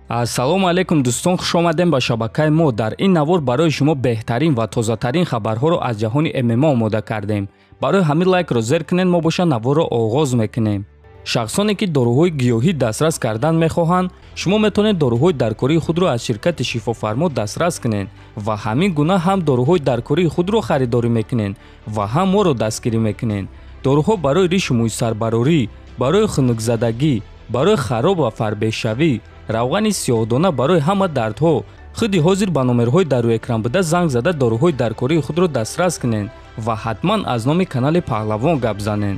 Ассалому алейкум дӯстон, хуш омадем ба шабакаи мо. Дар ин навор барои шумо беҳтарин ва тозатарин хабарҳоро аз ҷаҳони ММА омода кардем. Барои ҳамин лайкро зер кунед, мо боша наворро оғоз мекунем. шахсоне ки доруҳои гиёҳӣ дастрас кардан мехоҳанд, шумо метавонед доруҳои даркории худро аз ширкати Шифофармо дастрас кунед ва ҳамин гуна ҳам доруҳои даркории худро харидорӣ мекунед ва ҳам моро дастгирӣ мекунед. доруҳо барои ришу мӯйсарбарорӣ, барои хунукзадагӣ, барои хароб ва фарбешавӣ, равғани сиёҳдона барои ҳама дардҳо. худи ҳозир ба номерҳои дар рӯи экран буда занг зада доруҳои даркории худро дастрас кунед ва ҳатман аз номи канали Паҳлавон гап занед.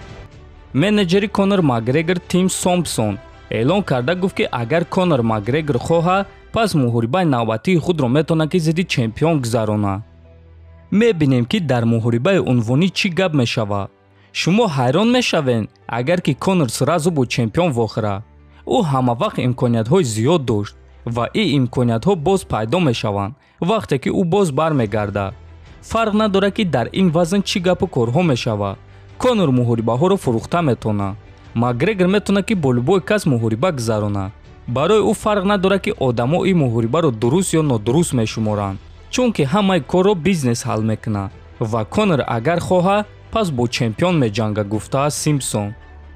менеҷери Конор Макгрегор Тим Сомпсон эълон карда гуфт ки агар Конор Макгрегор хоҳад, пас муҳорибаи навбатии худро метавонад ки зидди чемпион гузаронад. мебинем ки дар муҳорибаи унвонӣ чӣ гап мешавад. шумо ҳайрон мешавед агар ки Конор сразу бо чемпион вохӯра. ӯ ҳамавақт имкониятҳои зиёд дошт ва ин имкониятҳо боз пайдо мешаванд вақте ки ӯ боз бармегардад. фарқ надорад ки дар ин вазн чӣ гапу корҳо мешавад. Конор муҳорибаҳоро фурӯхта метавонад. Макгрегор метавонад ки бо любой кас муҳориба гузаронад. барои ӯ фарқ надорад ки одамо ин муҳорибаро дуруст ё нодуруст мешуморанд, чунки ҳамаи корро бизнес ҳал мекунад ва Конор агар хоҳад, пас бо чемпион меҷангад, гуфтааст Симпсон.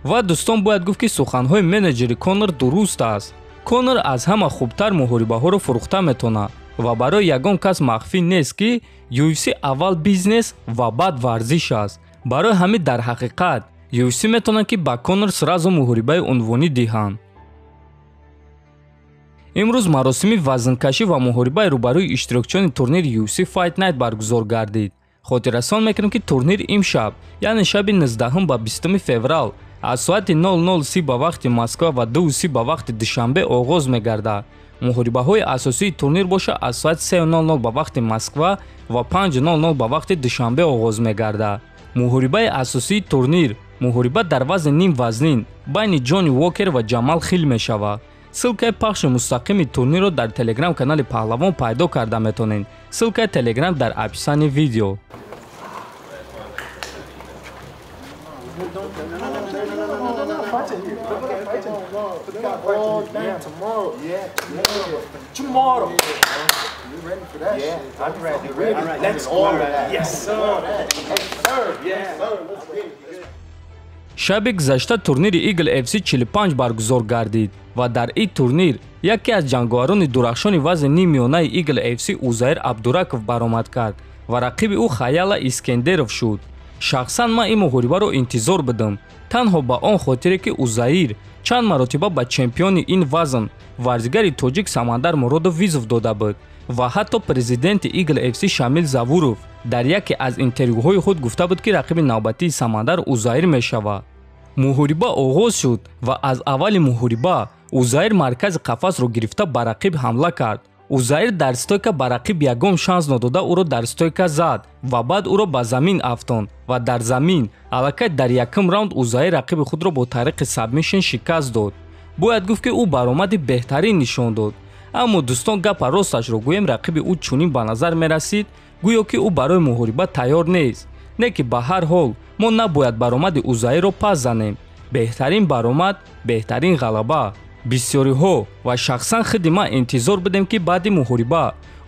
ва дӯстон, бояд гуфт ки суханҳои менеҷери Конор дуруст аст. Конор аз ҳама хубтар муҳорибаҳоро фурӯхта метавонад ва барои ягон кас махфӣ нест ки UFC аввал бизнес ва баъд варзиш аст. барои ҳамин дар ҳақиқат UFC метавонад ки ба Конор сразу муҳорибаи унвонӣ диҳанд. имрӯз маросими вазнкашӣ ва муҳорибаи рӯбарӯи иштирокчиёни турнири UFC Fight Night баргузор гардид. хотиррасон мекунем ки турнир имшаб, яъне шаби 19 ба 20 феврал аз соати 00:30 ба вақти Москва ва 2:30 ба вақти душанбе оғоз мегардад. муҳорибаҳои асосии турнир боша аз соати 3:00 ба вақти Москва ва 5:00 ба вақти душанбе оғоз мегардад. муҳорибаи асосии турнир муҳориба дар вазни ним вазнин байни Ҷонни Уокер ва Ҷамал Хил мешавад. ссилкаи пахши мустақими турнирро дар телеграм-канали Паҳлавон пайдо карда метавонед. ссилкаи телеграм дар описани видео. Tomorrow. You ready for that? Yeah, I'm ready. Let's go. Yes, sir. Yes, sir. Yes, sir. Let's get it. шаби гузашта турнири Eagle FC 45 баргузор гардид ва дар ин турнир яке аз ҷанговарони дурахшони вазни нимёнаи Eagle FC Узаир Абдураков баромад кард ва рақиби ӯ Хаяла Искендеров шуд. шахсан ман ин муҳорибаро интизор будам, танҳо ба он хотире ки Узаир чанд маротиба ба чемпиони ин вазн варзигари тоҷик Самандар Муродов визов дода буд ва ҳатто президенти Eagle FC Шамил Завуров дар яке аз интервюҳои худ гуфта буд ки рақиби навбатии Самандар Узаир мешавад. муҳориба оғоз шуд ва аз аввали муҳориба Узаир маркази қафасро гирифта ба рақиб ҳамла кард. Узаир дар стойка ба рақиб ягон шанс нодода ӯро дар стойка зад ва баъд ӯро ба замин афтонд ва дар замин аллакай дар якум раунд Узаир рақиби худро бо тариқи сабмишн шикаст дод. бояд гуфт ки ӯ баромади беҳтарин нишон дод. аммо дӯстон, гапа росташро гӯем, рақиби ӯ чунин ба назар мерасид гӯё ки ӯ барои муҳориба тайёр нест. не ки ба ҳар ҳол мо набояд баромади Узаирро пас занем. беҳтарин баромад, беҳтарин ғалаба. бисёриҳо ва шахсан худи ман интизор будем ки баъди муҳориба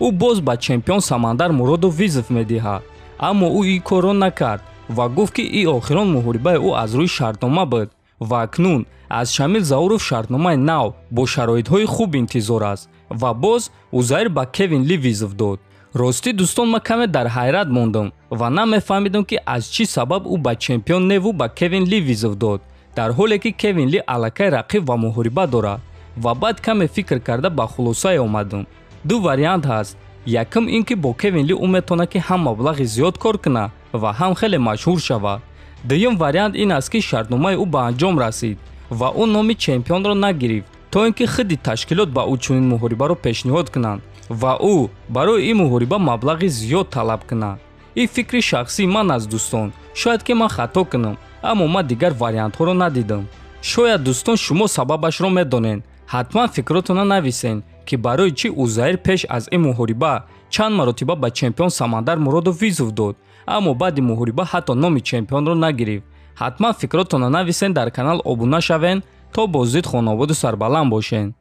ӯ боз ба чемпион Самандар Муродов визов медиҳад. аммо ӯ ин корро накард ва гуфт ки ин охирон муҳорибаи ӯ аз рӯи шартнома буд ва акнун аз Шамил Завуров шартномаи нав бо шароитҳои хуб интизор аст ва боз Узаир ба Кевин Ли визов дод. ростӣ дӯстон, ман каме дар ҳайрат мондам ва намефаҳмидам ки аз чӣ сабаб ӯ ба чемпион неву ба Кевин Ли визов дод, дар ҳоле ки Кевин Ли аллакай рақиб ва муҳориба дорад. ва баъд каме фикр карда ба хулосае омадам. ду вариант ҳаст. якум ин ки бо Кевин Ли ӯ метавонад ки ҳам маблағи зиёд кор кунад ва ҳам хеле машҳур шавад. дуюм вариант ин аст ки шартномаи ӯ ба анҷом расид ва ӯ номи чемпионро нагирифт то ин ки худи ташкилот ба ӯ чунин муҳорибаро пешниҳод кунанд ва ӯ барои ин муҳориба маблағи зиёд талаб кунад. ин фикри шахсии ман аст дӯстон. шояд ки ман хато кунам, аммо ман дигар вариантҳоро надидам. шояд дӯстон шумо сабабашро медонед. ҳатман фикротона нависен ки барои чӣ Узаир пеш аз ин муҳориба чанд маротиба ба чемпион Самандар Муродов визов дод, аммо баъди муҳориба ҳатто номи чемпионро нагирифт. ҳатман фикротона нависен, дар канал обуна шавен то бозидид хонободу сарбаланд бошен.